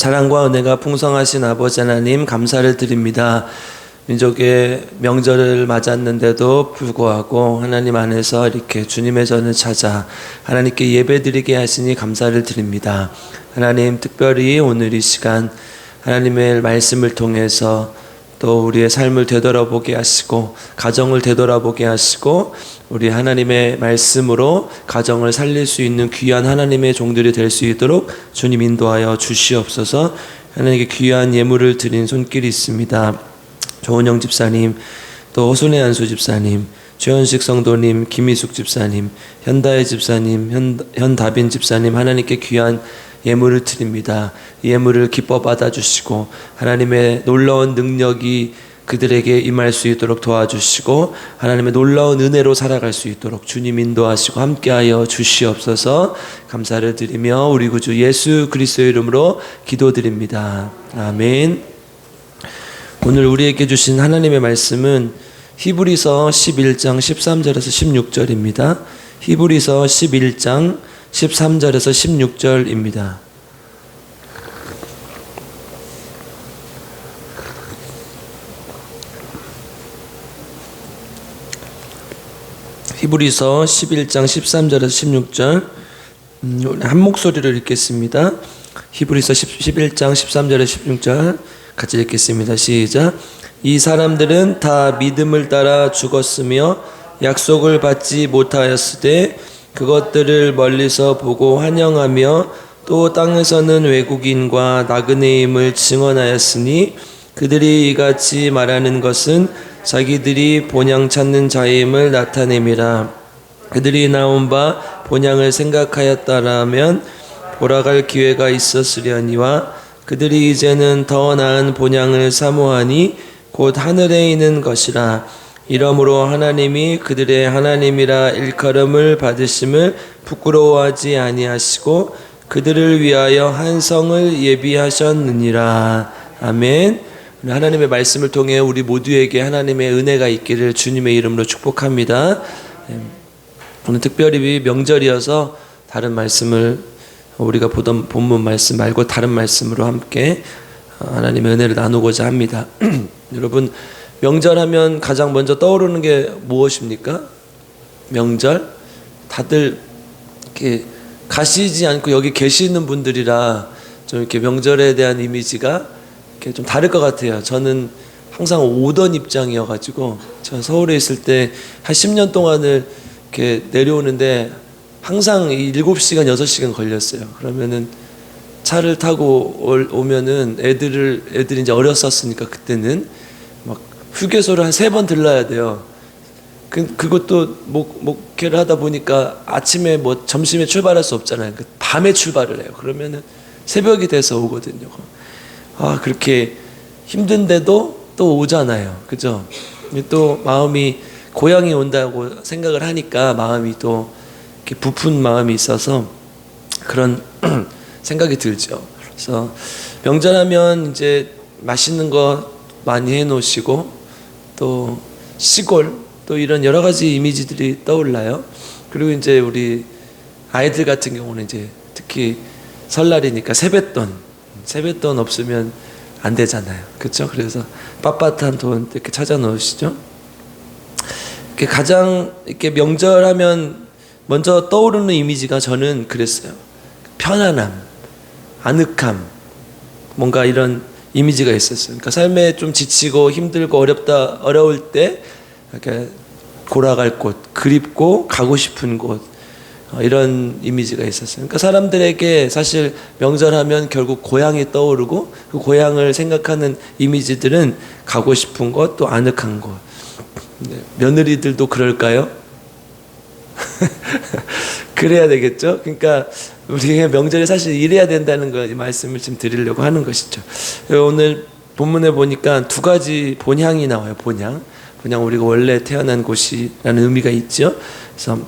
사랑과 은혜가 풍성하신 아버지 하나님 감사를 드립니다. 민족의 명절을 맞았는데도 불구하고 하나님 안에서 이렇게 주님의 전을 찾아 하나님께 예배드리게 하시니 감사를 드립니다. 하나님, 특별히 오늘 이 시간 하나님의 말씀을 통해서 또 우리의 삶을 되돌아보게 하시고 가정을 되돌아보게 하시고 우리 하나님의 말씀으로 가정을 살릴 수 있는 귀한 하나님의 종들이 될 수 있도록 주님 인도하여 주시옵소서. 하나님께 귀한 예물을 드린 손길이 있습니다. 조은영 집사님, 또 호순의 안수 집사님, 최현식 성도님, 김희숙 집사님, 현다혜 집사님, 현다빈 집사님, 하나님께 귀한 예물을 드립니다. 이 예물을 기뻐 받아주시고 하나님의 놀라운 능력이 그들에게 임할 수 있도록 도와주시고 하나님의 놀라운 은혜로 살아갈 수 있도록 주님 인도하시고 함께하여 주시옵소서. 감사를 드리며 우리 구주 예수 그리스도의 이름으로 기도드립니다. 아멘. 오늘 우리에게 주신 하나님의 말씀은 히브리서 11장 13절에서 16절입니다. 히브리서 11장 13절에서 16절입니다. 히브리서 11장 13절에서 16절 한 목소리를 읽겠습니다. 히브리서 11장 13절에서 16절 같이 읽겠습니다. 시작. 이 사람들은 다 믿음을 따라 죽었으며 약속을 받지 못하였으되 그것들을 멀리서 보고 환영하며 또 땅에서는 외국인과 나그네임을 증언하였으니 그들이 이같이 말하는 것은 자기들이 본향 찾는 자임을 나타냄이라. 그들이 나온 바 본향을 생각하였다라면 돌아갈 기회가 있었으려니와 그들이 이제는 더 나은 본향을 사모하니 곧 하늘에 있는 것이라. 이러므로 하나님이 그들의 하나님이라 일컬음을 받으심을 부끄러워하지 아니하시고 그들을 위하여 한 성을 예비하셨느니라. 아멘. 하나님의 말씀을 통해 우리 모두에게 하나님의 은혜가 있기를 주님의 이름으로 축복합니다. 오늘 특별히 명절이어서 다른 말씀을 우리가 보던 본문 말씀 말고 다른 말씀으로 함께 하나님의 은혜를 나누고자 합니다. 여러분, 명절하면 가장 먼저 떠오르는 게 무엇입니까? 명절? 다들 이렇게 가시지 않고 여기 계시는 분들이라 좀 이렇게 명절에 대한 이미지가 이렇게 좀 다를 것 같아요. 저는 항상 오던 입장이어가지고 저 서울에 있을 때 한 10년 동안을 이렇게 내려오는데 항상 7시간, 6시간 걸렸어요. 그러면은 차를 타고 오면은 애들이 이제 어렸었으니까 그때는 막 휴게소를 한 3번 들러야 돼요. 그것도 목회를 하다 보니까 아침에 뭐 점심에 출발할 수 없잖아요. 밤에 출발을 해요. 그러면은 새벽이 돼서 오거든요. 아, 그렇게 힘든데도 또 오잖아요. 그죠? 또 마음이 고향이 온다고 생각을 하니까 마음이 또 이렇게 부푼 마음이 있어서 그런 생각이 들죠. 그래서 명절하면 이제 맛있는 거 많이 해놓으시고 또 시골 또 이런 여러 가지 이미지들이 떠올라요. 그리고 이제 우리 아이들 같은 경우는 이제 특히 설날이니까 세뱃돈 없으면 안 되잖아요. 그렇죠? 그래서 빳빳한 돈 이렇게 찾아 놓으시죠. 이렇게 가장 이렇게 명절하면 먼저 떠오르는 이미지가 저는 그랬어요. 편안함, 아늑함, 뭔가 이런 이미지가 있었어요. 그러니까 삶에 좀 지치고 힘들고 어려울 때 이렇게 돌아갈 곳, 그립고 가고 싶은 곳, 이런 이미지가 있었어요. 그러니까 사람들에게 사실 명절하면 결국 고향이 떠오르고 그 고향을 생각하는 이미지들은 가고 싶은 곳, 또 아늑한 곳. 며느리들도 그럴까요? 그래야 되겠죠? 그러니까 우리가 명절에 사실 이래야 된다는 거 말씀을 좀 드리려고 하는 것이죠. 오늘 본문에 보니까 2가지 본향이 나와요. 본향 우리가 원래 태어난 곳이라는 의미가 있죠. 그래서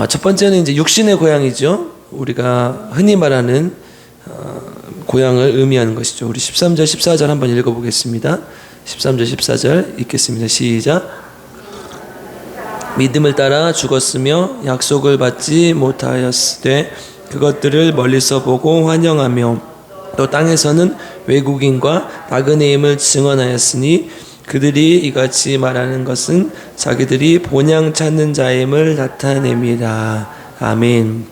첫 번째는 이제 육신의 고향이죠. 우리가 흔히 말하는 고향을 의미하는 것이죠. 우리 13절 14절 한번 읽어보겠습니다. 13절 14절 읽겠습니다. 시작. 믿음을 따라 죽었으며 약속을 받지 못하였으되 그것들을 멀리서 보고 환영하며 또 땅에서는 외국인과 나그네임을 증언하였으니 그들이 이같이 말하는 것은 자기들이 본향 찾는 자임을 나타냅니다. 아멘.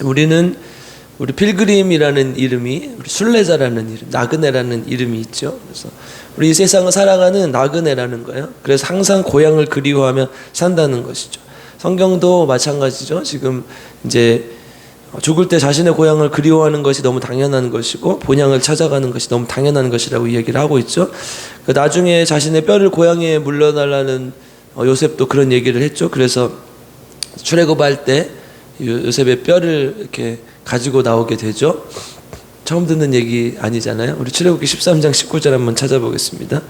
우리 필그림이라는 이름이 우리 순례자라는 이름, 나그네라는 이름이 있죠. 그래서 우리 이 세상을 살아가는 나그네라는 거예요. 그래서 항상 고향을 그리워하며 산다는 것이죠. 성경도 마찬가지죠. 지금 이제 죽을 때 자신의 고향을 그리워하는 것이 너무 당연한 것이고 본향을 찾아가는 것이 너무 당연한 것이라고 이야기를 하고 있죠. 나중에 자신의 뼈를 고향에 물려달라는 요셉도 그런 얘기를 했죠. 그래서 출애굽할 때 요셉의 뼈를 이렇게 가지고 나오게 되죠. 처음 듣는 얘기 아니잖아요. 우리 출애굽기 13장 19절 한번 찾아보겠습니다.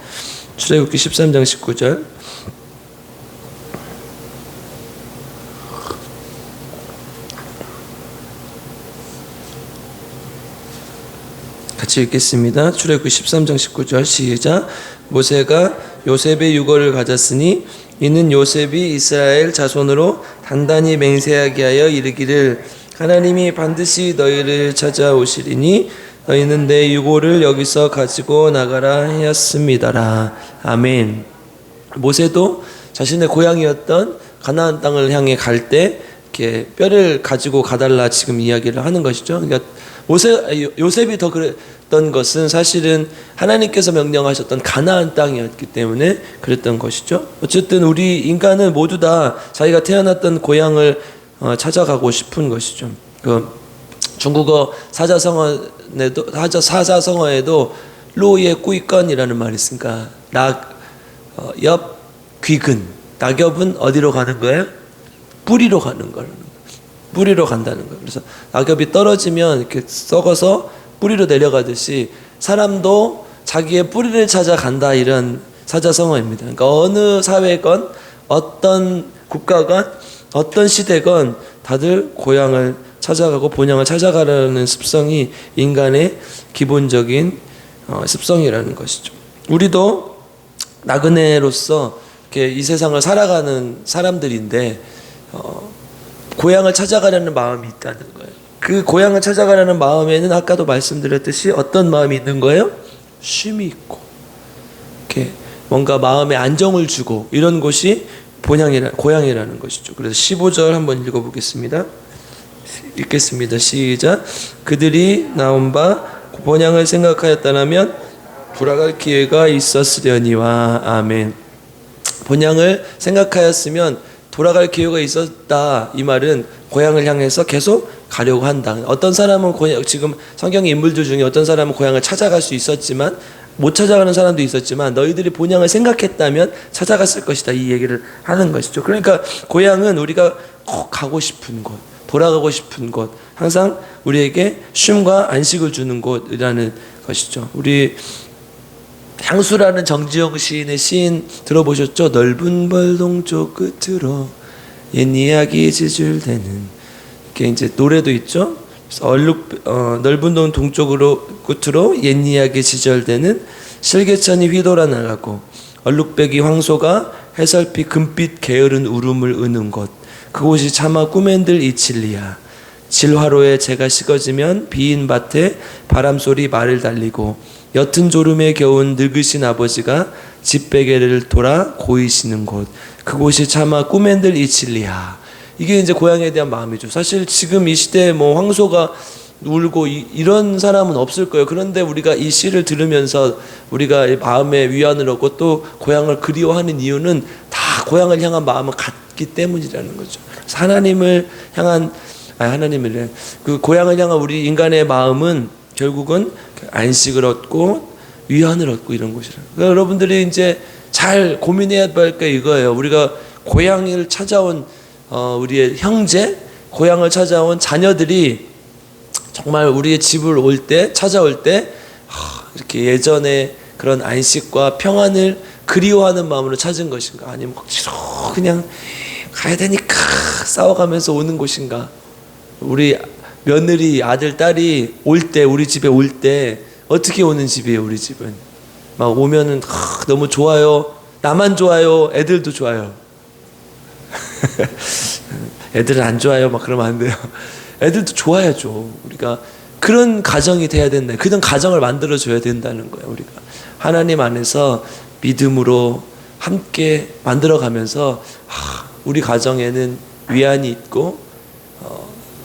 출애굽기 13장 19절. 같이 읽겠습니다. 출애굽기 13장 19절 시작. 모세가 요셉의 유고를 가졌으니 이는 요셉이 이스라엘 자손으로 단단히 맹세하게 하여 이르기를 하나님이 반드시 너희를 찾아오시리니 너희는 내 유고를 여기서 가지고 나가라 하였습니다라. 아멘. 모세도 자신의 고향이었던 가나안 땅을 향해 갈 때 이렇게 뼈를 가지고 가달라 지금 이야기를 하는 것이죠. 그러니까 요셉이 더 그랬던 것은 사실은 하나님께서 명령하셨던 가나안 땅이었기 때문에 그랬던 것이죠. 어쨌든 우리 인간은 모두 다 자기가 태어났던 고향을 찾아가고 싶은 것이죠. 중국어 사자성어에도 로예 꾸이건이라는 말이 있으니까 낙엽 귀근. 낙엽은 어디로 가는 거예요? 뿌리로 가는 거라는 거예요. 뿌리로 간다는 거예요. 그래서 낙엽이 떨어지면 이렇게 썩어서 뿌리로 내려가듯이 사람도 자기의 뿌리를 찾아간다, 이런 사자성어입니다. 그러니까 어느 사회건 어떤 국가건 어떤 시대건 다들 고향을 찾아가고 본향을 찾아가라는 습성이 인간의 기본적인 습성이라는 것이죠. 우리도 나그네로서 이렇게 이 세상을 살아가는 사람들인데 고향을 찾아가려는 마음이 있다는 거예요. 그 고향을 찾아가려는 마음에는 아까도 말씀드렸듯이 어떤 마음이 있는 거예요? 쉼이 있고 이렇게 뭔가 마음에 안정을 주고 이런 곳이 고향이라는 것이죠. 그래서 15절 한번 읽어보겠습니다. 읽겠습니다. 시작. 그들이 나온 바 본향을 생각하였다면 돌아갈 기회가 있었으려니와. 아멘. 본향을 생각하였으면 돌아갈 기회가 있었다. 이 말은 고향을 향해서 계속 가려고 한다. 어떤 사람은 지금 성경의 인물들 중에 어떤 사람은 고향을 찾아갈 수 있었지만 못 찾아가는 사람도 있었지만 너희들이 본향을 생각했다면 찾아갔을 것이다, 이 얘기를 하는 것이죠. 그러니까 고향은 우리가 꼭 가고 싶은 곳, 돌아가고 싶은 곳, 항상 우리에게 쉼과 안식을 주는 곳이라는 것이죠. 우리 향수라는 정지영 시인의 시인 들어보셨죠? 넓은 벌동쪽 끝으로 옛 이야기 지줄대는, 이렇게 이제 노래도 있죠. 넓은 동 동쪽으로 끝으로 옛 이야기 지절되는 실개천이 휘돌아 나가고 얼룩배기 황소가 해설피 금빛 게으른 울음을 으는 곳, 그곳이 차마 꿈엔들 이칠리야. 질화로에 재가 식어지면 비인 밭에 바람소리 말을 달리고 옅은 졸음에 겨운 늙으신 아버지가 집베개를 돌아 고이시는 곳, 그곳이 차마 꿈엔들 이칠리야. 이게 이제 고향에 대한 마음이죠. 사실 지금 이 시대에 뭐 황소가 울고 이런 사람은 없을 거예요. 그런데 우리가 이 시를 들으면서 우리가 마음의 위안을 얻고 또 고향을 그리워하는 이유는 다 고향을 향한 마음을 갖기 때문이라는 거죠. 그 고향을 향한 우리 인간의 마음은 결국은 안식을 얻고 위안을 얻고 이런 곳이라. 그러니까 여러분들이 이제 잘 고민해야 될 게 이거예요. 우리가 고향을 찾아온 우리의 형제, 고향을 찾아온 자녀들이 정말 우리의 집을 찾아올 때 이렇게 예전에 그런 안식과 평안을 그리워하는 마음으로 찾은 것인가, 아니면 억지로 그냥 가야 되니까 싸워가면서 오는 곳인가. 우리 며느리, 아들, 딸이 우리 집에 올 때 어떻게 오는 집이에요? 우리 집은 막 오면은 너무 좋아요. 나만 좋아요. 애들도 좋아요. 애들은 안 좋아요. 막 그러면 안 돼요. 애들도 좋아야죠. 우리가 그런 가정이 돼야 된다. 그런 가정을 만들어줘야 된다는 거예요. 우리가 하나님 안에서 믿음으로 함께 만들어가면서 우리 가정에는 위안이 있고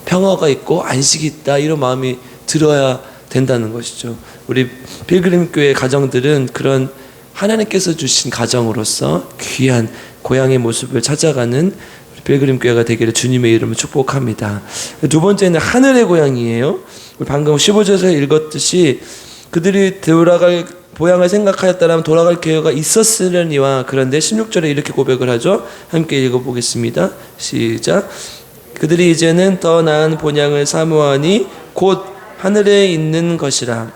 평화가 있고 안식이 있다, 이런 마음이 들어야 된다는 것이죠. 우리 필그림 교회 가정들은 그런 하나님께서 주신 가정으로서 귀한 고향의 모습을 찾아가는 필그림 교회가 되기를 주님의 이름으로 축복합니다. 두 번째는 하늘의 고향이에요. 방금 15절에서 읽었듯이 그들이 돌아갈 보양을 생각하였다면 돌아갈 기회가 있었으려니와, 그런데 16절에 이렇게 고백을 하죠. 함께 읽어보겠습니다. 시작. 그들이 이제는 더 나은 본향을 사모하니 곧 하늘에 있는 것이라.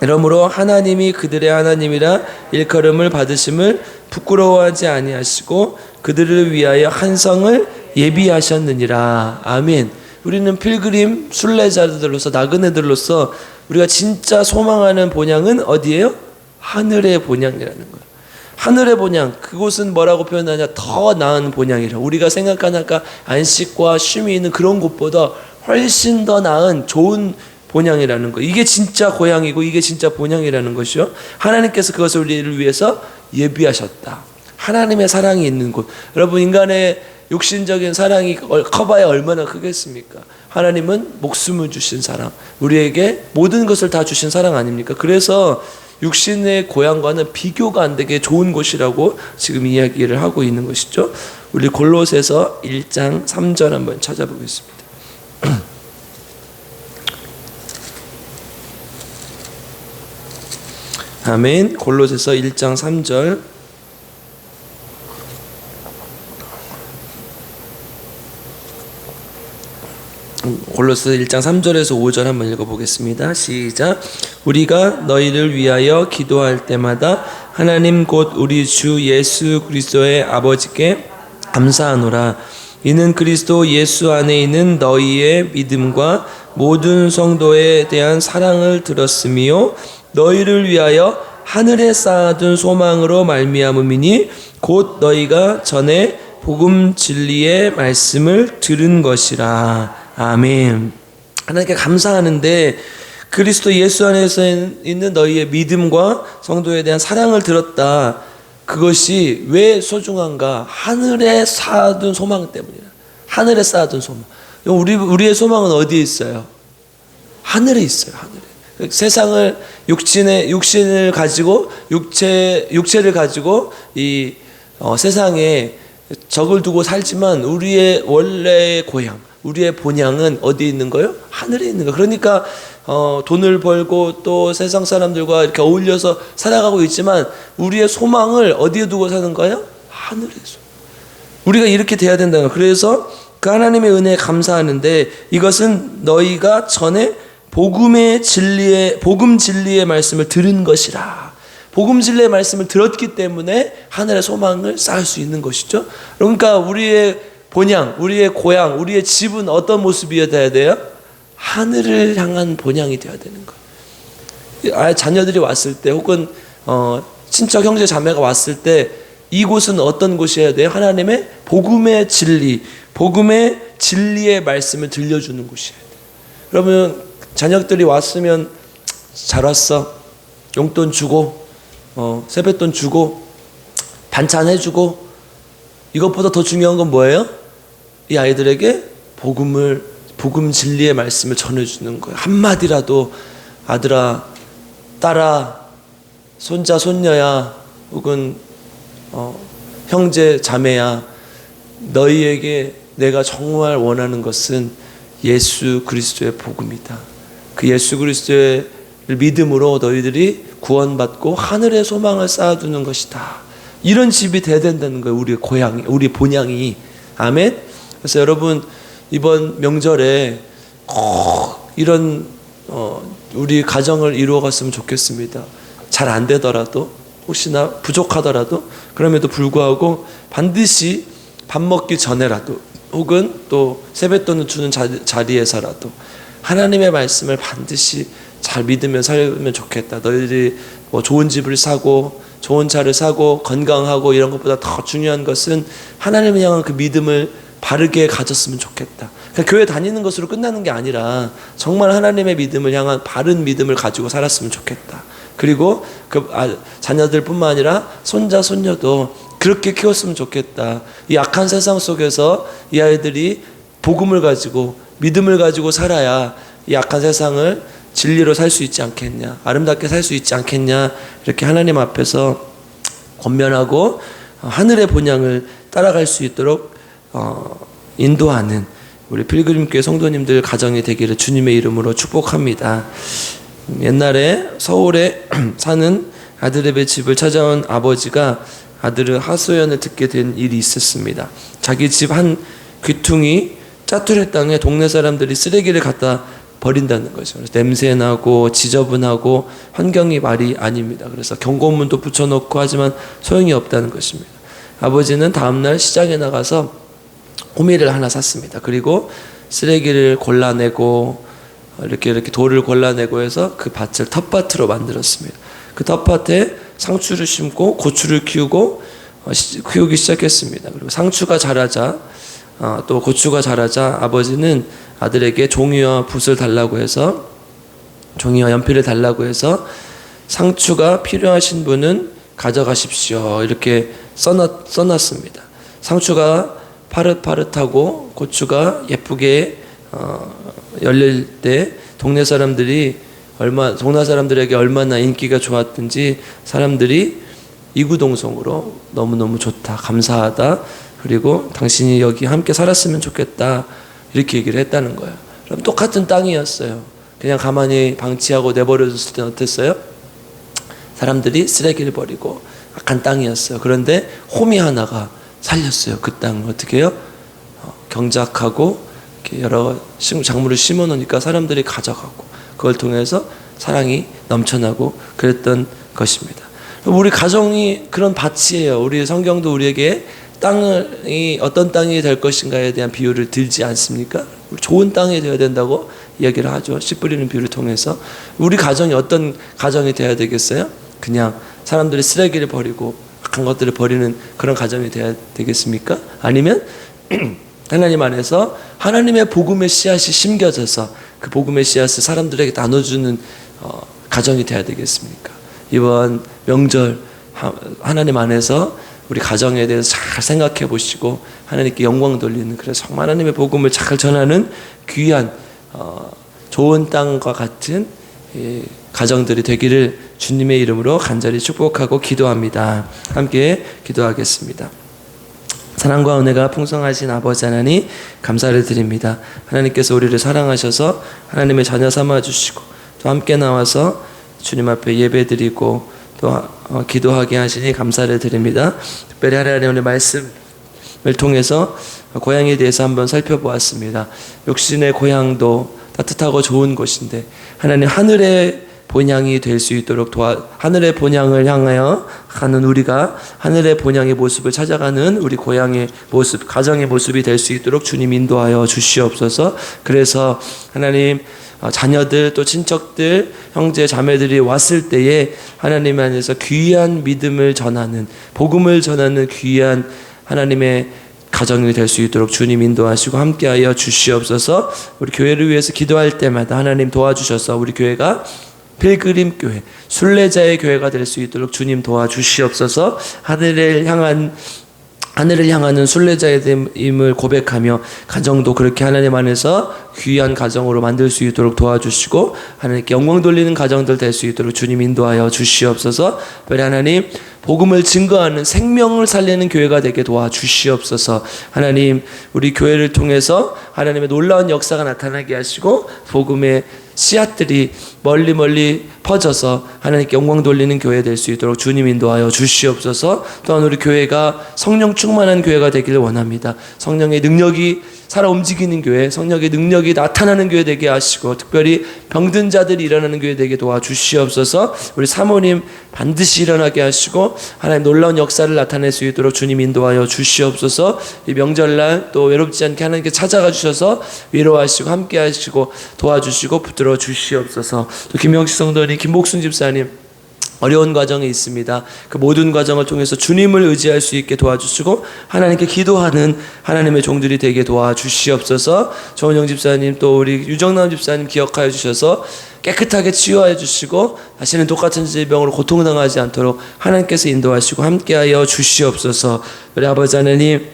이러므로 하나님이 그들의 하나님이라 일컬음을 받으심을 부끄러워하지 아니하시고 그들을 위하여 한 성을 예비하셨느니라. 아멘. 우리는 필그림 순례자들로서, 나그네들로서 우리가 진짜 소망하는 본향은 어디예요? 하늘의 본향이라는 거예요. 하늘의 본향, 그곳은 뭐라고 표현하냐? 더 나은 본향이라. 우리가 생각하는 아까 안식과 쉼이 있는 그런 곳보다 훨씬 더 나은 좋은 본향이라는 거. 이게 진짜 고향이고 이게 진짜 본향이라는 것이요. 하나님께서 그것을 우리를 위해서 예비하셨다. 하나님의 사랑이 있는 곳. 여러분, 인간의 육신적인 사랑이 커봐야 얼마나 크겠습니까? 하나님은 목숨을 주신 사랑, 우리에게 모든 것을 다 주신 사랑 아닙니까? 그래서 육신의 고향과는 비교가 안 되게 좋은 곳이라고 지금 이야기를 하고 있는 것이죠. 우리 골로새서 1장 3절 한번 찾아보겠습니다. 아멘. 골로새서 1장 3절. 골로새 1장 3절에서 5절 한번 읽어보겠습니다. 시작. 우리가 너희를 위하여 기도할 때마다 하나님 곧 우리 주 예수 그리스도의 아버지께 감사하노라. 이는 그리스도 예수 안에 있는 너희의 믿음과 모든 성도에 대한 사랑을 들었으며 너희를 위하여 하늘에 쌓아둔 소망으로 말미암음이니 곧 너희가 전에 복음 진리의 말씀을 들은 것이라. 아멘. 하나님께 감사하는데 그리스도 예수 안에서 있는 너희의 믿음과 성도에 대한 사랑을 들었다. 그것이 왜 소중한가? 하늘에 쌓아둔 소망 때문이라. 하늘에 쌓아둔 소망. 우리의 소망은 어디에 있어요? 하늘에 있어요. 하늘에. 세상을 육신을 가지고 육체를 가지고 이 세상에 적을 두고 살지만 우리의 원래의 고향, 우리의 본향은 어디에 있는 거예요? 하늘에 있는 거예요. 그러니까 돈을 벌고 또 세상 사람들과 이렇게 어울려서 살아가고 있지만 우리의 소망을 어디에 두고 사는 거예요? 하늘에서. 우리가 이렇게 돼야 된다는 거예요. 그래서 그 하나님의 은혜에 감사하는데 이것은 너희가 전에 복음 진리의 말씀을 들은 것이라. 복음 진리의 말씀을 들었기 때문에 하늘의 소망을 쌓을 수 있는 것이죠. 그러니까 우리의 본향, 우리의 고향, 우리의 집은 어떤 모습이어야 돼요? 하늘을 향한 본향이 되어야 되는 거예요. 자녀들이 왔을 때 혹은 친척 형제 자매가 왔을 때 이곳은 어떤 곳이어야 돼요? 하나님의 복음의 진리, 복음의 진리의 말씀을 들려주는 곳이어야 돼요. 그러면 자녀들이 왔으면 잘 왔어, 용돈 주고 세뱃돈 주고 반찬 해주고, 이것보다 더 중요한 건 뭐예요? 이 아이들에게 복음 진리의 말씀을 전해주는 거예요. 한마디라도 아들아, 딸아, 손자, 손녀야, 혹은 형제, 자매야, 너희에게 내가 정말 원하는 것은 예수 그리스도의 복음이다. 그 예수 그리스도의 믿음으로 너희들이 구원받고 하늘의 소망을 쌓아두는 것이다. 이런 집이 돼야 된다는 거예요. 우리의 고향이, 우리 본향이. 아멘. 그래서 여러분 이번 명절에 꼭 이런 우리 가정을 이루어갔으면 좋겠습니다. 잘 안 되더라도, 혹시나 부족하더라도, 그럼에도 불구하고 반드시 밥 먹기 전에라도 혹은 또 세뱃돈을 주는 자리에서라도 하나님의 말씀을 반드시 잘 믿으며 살면 좋겠다. 너희들이 뭐 좋은 집을 사고 좋은 차를 사고 건강하고 이런 것보다 더 중요한 것은 하나님을 향한 그 믿음을 바르게 가졌으면 좋겠다. 그냥 교회 다니는 것으로 끝나는 게 아니라 정말 하나님의 믿음을 향한 바른 믿음을 가지고 살았으면 좋겠다. 그리고 자녀들뿐만 아니라 손자 손녀도 그렇게 키웠으면 좋겠다. 이 악한 세상 속에서 이 아이들이 복음을 가지고 믿음을 가지고 살아야 이 악한 세상을 진리로 살 수 있지 않겠냐, 아름답게 살 수 있지 않겠냐, 이렇게 하나님 앞에서 권면하고 하늘의 본향을 따라갈 수 있도록 인도하는 우리 필그림교회 성도님들 가정이 되기를 주님의 이름으로 축복합니다. 옛날에 서울에 사는 아드랩의 집을 찾아온 아버지가 아들의 하소연을 듣게 된 일이 있었습니다. 자기 집 한 귀퉁이 짜투리 땅에 동네 사람들이 쓰레기를 갖다 버린다는 거죠. 그래서 냄새나고 지저분하고 환경이 말이 아닙니다. 그래서 경고문도 붙여놓고 하지만 소용이 없다는 것입니다. 아버지는 다음날 시장에 나가서 호미를 하나 샀습니다. 그리고 쓰레기를 골라내고 이렇게 돌을 골라내고 해서 그 밭을 텃밭으로 만들었습니다. 그 텃밭에 상추를 심고 고추를 키우기 시작했습니다. 그리고 상추가 자라자 또 고추가 자라자 아버지는 아들에게 종이와 붓을 달라고 해서 종이와 연필을 달라고 해서 상추가 필요하신 분은 가져가십시오 이렇게 써놨습니다. 상추가 파릇파릇하고 고추가 예쁘게 열릴 때 동네 사람들에게 얼마나 인기가 좋았든지 사람들이 이구동성으로 너무너무 좋다, 감사하다, 그리고 당신이 여기 함께 살았으면 좋겠다 이렇게 얘기를 했다는 거예요. 그럼 똑같은 땅이었어요. 그냥 가만히 방치하고 내버려뒀을 때는 어땠어요? 사람들이 쓰레기를 버리고 악한 땅이었어요. 그런데 호미 하나가 살렸어요. 그 땅을 어떻게 해요? 경작하고 이렇게 여러 작물을 심어 놓으니까 사람들이 가져가고 그걸 통해서 사랑이 넘쳐나고 그랬던 것입니다. 우리 가정이 그런 밭이에요. 우리 성경도 우리에게 땅이 어떤 땅이 될 것인가에 대한 비유를 들지 않습니까? 좋은 땅이 되어야 된다고 이야기를 하죠. 씨 뿌리는 비유를 통해서. 우리 가정이 어떤 가정이 되어야 되겠어요? 그냥 사람들이 쓰레기를 버리고 악한 것들을 버리는 그런 가정이 되어야 되겠습니까? 아니면 하나님 안에서 하나님의 복음의 씨앗이 심겨져서 그 복음의 씨앗을 사람들에게 나눠주는 가정이 되어야 되겠습니까? 이번 명절 하나님 안에서 우리 가정에 대해서 잘 생각해 보시고 하나님께 영광 돌리는, 그래서 정말 하나님의 복음을 잘 전하는 귀한 좋은 땅과 같은 가정들이 되기를 주님의 이름으로 간절히 축복하고 기도합니다. 함께 기도하겠습니다. 사랑과 은혜가 풍성하신 아버지 하나님 감사를 드립니다. 하나님께서 우리를 사랑하셔서 하나님의 자녀 삼아주시고 또 함께 나와서 주님 앞에 예배드리고 또 기도하게 하시니 감사를 드립니다. 특별히 하나님의 말씀을 통해서 고향에 대해서 한번 살펴보았습니다. 육신의 고향도 따뜻하고 좋은 곳인데 하나님 하늘의 본향이 될 수 있도록 하늘의 본향을 향하여 가는 우리가 하늘의 본향의 모습을 찾아가는 우리 고향의 모습, 가정의 모습이 될 수 있도록 주님 인도하여 주시옵소서. 그래서 하나님 자녀들 또 친척들 형제 자매들이 왔을 때에 하나님 안에서 귀한 믿음을 전하는, 복음을 전하는 귀한 하나님의 가정이 될 수 있도록 주님 인도하시고 함께하여 주시옵소서. 우리 교회를 위해서 기도할 때마다 하나님 도와주셔서 우리 교회가 필그림 교회, 순례자의 교회가 될 수 있도록 주님 도와주시옵소서. 하늘을 향하는 순례자임을 고백하며 가정도 그렇게 하나님 안에서 귀한 가정으로 만들 수 있도록 도와주시고 하나님께 영광 돌리는 가정들 될 수 있도록 주님 인도하여 주시옵소서. 특별히 하나님 복음을 증거하는 생명을 살리는 교회가 되게 도와주시옵소서. 하나님 우리 교회를 통해서 하나님의 놀라운 역사가 나타나게 하시고 복음의 씨앗들이 멀리 퍼져서 하나님께 영광 돌리는 교회 될 수 있도록 주님 인도하여 주시옵소서. 또한 우리 교회가 성령 충만한 교회가 되기를 원합니다. 성령의 능력이 살아 움직이는 교회, 성령의 능력이 나타나는 교회 되게 하시고 특별히 병든 자들이 일어나는 교회 되게 도와주시옵소서. 우리 사모님 반드시 일어나게 하시고 하나님 놀라운 역사를 나타낼 수 있도록 주님 인도하여 주시옵소서. 이 명절날 또 외롭지 않게 하나님께 찾아가 주셔서 위로하시고 함께 하시고 도와주시고 붙들어 주시옵소서. 또 김영식 성도님, 김복순 집사님 어려운 과정이 있습니다. 그 모든 과정을 통해서 주님을 의지할 수 있게 도와주시고 하나님께 기도하는 하나님의 종들이 되게 도와주시옵소서. 조은영 집사님 또 우리 유정남 집사님 기억하여 주셔서 깨끗하게 치유하여 주시고 다시는 똑같은 질병으로 고통당하지 않도록 하나님께서 인도하시고 함께하여 주시옵소서. 우리 아버지 하나님,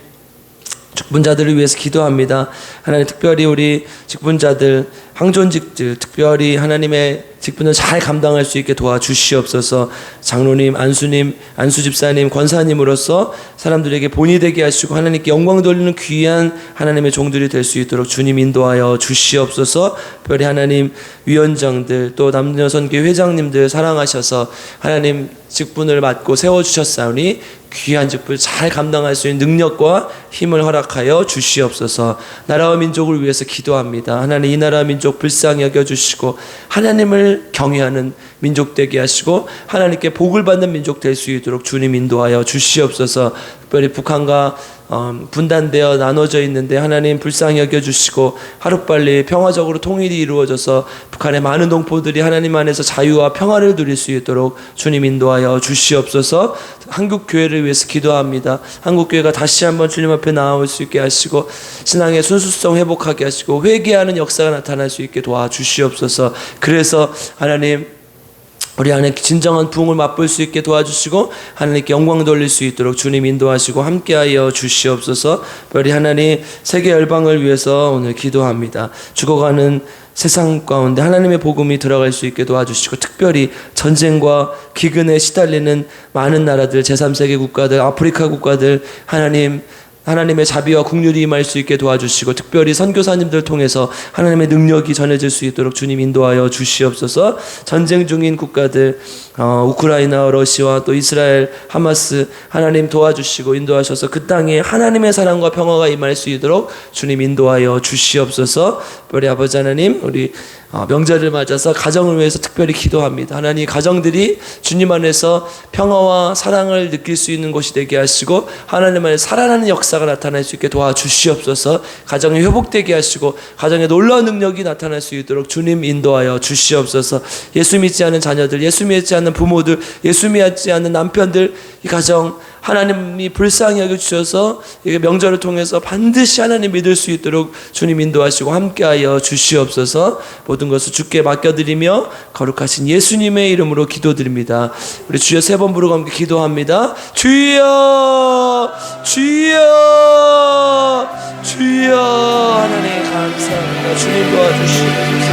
직분자들을 위해서 기도합니다. 하나님, 특별히 우리 직분자들, 항존직들, 특별히 하나님의 직분을 잘 감당할 수 있게 도와주시옵소서. 장로님, 안수님, 안수집사님, 권사님으로서 사람들에게 본이 되게 하시고 하나님께 영광 돌리는 귀한 하나님의 종들이 될 수 있도록 주님 인도하여 주시옵소서. 특별히 하나님 위원장들, 또 남녀선교 회장님들 사랑하셔서 하나님 직분을 맡고 세워주셨사오니 귀한 직분을 잘 감당할 수 있는 능력과 힘을 허락하여 주시옵소서. 나라와 민족을 위해서 기도합니다. 하나님, 이 나라 민족 불쌍히 여겨주시고 하나님을 경외하는 민족 되게 하시고 하나님께 복을 받는 민족 될 수 있도록 주님 인도하여 주시옵소서. 특별히 북한과 분단되어 나눠져 있는데 하나님 불쌍히 여겨주시고 하루빨리 평화적으로 통일이 이루어져서 북한의 많은 동포들이 하나님 안에서 자유와 평화를 누릴 수 있도록 주님 인도하여 주시옵소서. 한국교회를 위해서 기도합니다. 한국교회가 다시 한번 주님 앞에 나올 수 있게 하시고 신앙의 순수성 회복하게 하시고 회개하는 역사가 나타날 수 있게 도와주시옵소서. 그래서 하나님, 우리 안에 진정한 부흥을 맛볼 수 있게 도와주시고 하나님께 영광 돌릴 수 있도록 주님 인도하시고 함께하여 주시옵소서. 특별히 하나님, 세계 열방을 위해서 오늘 기도합니다. 죽어가는 세상 가운데 하나님의 복음이 들어갈 수 있게 도와주시고 특별히 전쟁과 기근에 시달리는 많은 나라들, 제3세계 국가들, 아프리카 국가들 하나님의 자비와 국률이 임할 수 있게 도와주시고 특별히 선교사님들 통해서 하나님의 능력이 전해질 수 있도록 주님 인도하여 주시옵소서. 전쟁 중인 국가들, 우크라이나, 러시아, 또 이스라엘, 하마스 하나님 도와주시고 인도하셔서 그 땅에 하나님의 사랑과 평화가 임할 수 있도록 주님 인도하여 주시옵소서. 특별히 아버지 하나님, 우리 명절을 맞아서 가정을 위해서 특별히 기도합니다. 하나님, 가정들이 주님 안에서 평화와 사랑을 느낄 수 있는 곳이 되게 하시고 하나님 안에 살아나는 역사가 나타날 수 있게 도와주시옵소서. 가정이 회복되게 하시고 가정에 놀라운 능력이 나타날 수 있도록 주님 인도하여 주시옵소서. 예수 믿지 않는 자녀들, 예수 믿지 않는 부모들, 예수 믿지 않는 남편들, 이 가정 하나님이 불쌍히 여겨주셔서 명절을 통해서 반드시 하나님 믿을 수 있도록 주님 인도하시고 함께하여 주시옵소서. 모든 것을 주께 맡겨드리며 거룩하신 예수님의 이름으로 기도드립니다. 우리 주여 3번 부르고 함께 기도합니다. 주여, 주여, 주여. 하나님 감사합니다. 주님 도와주시옵소서.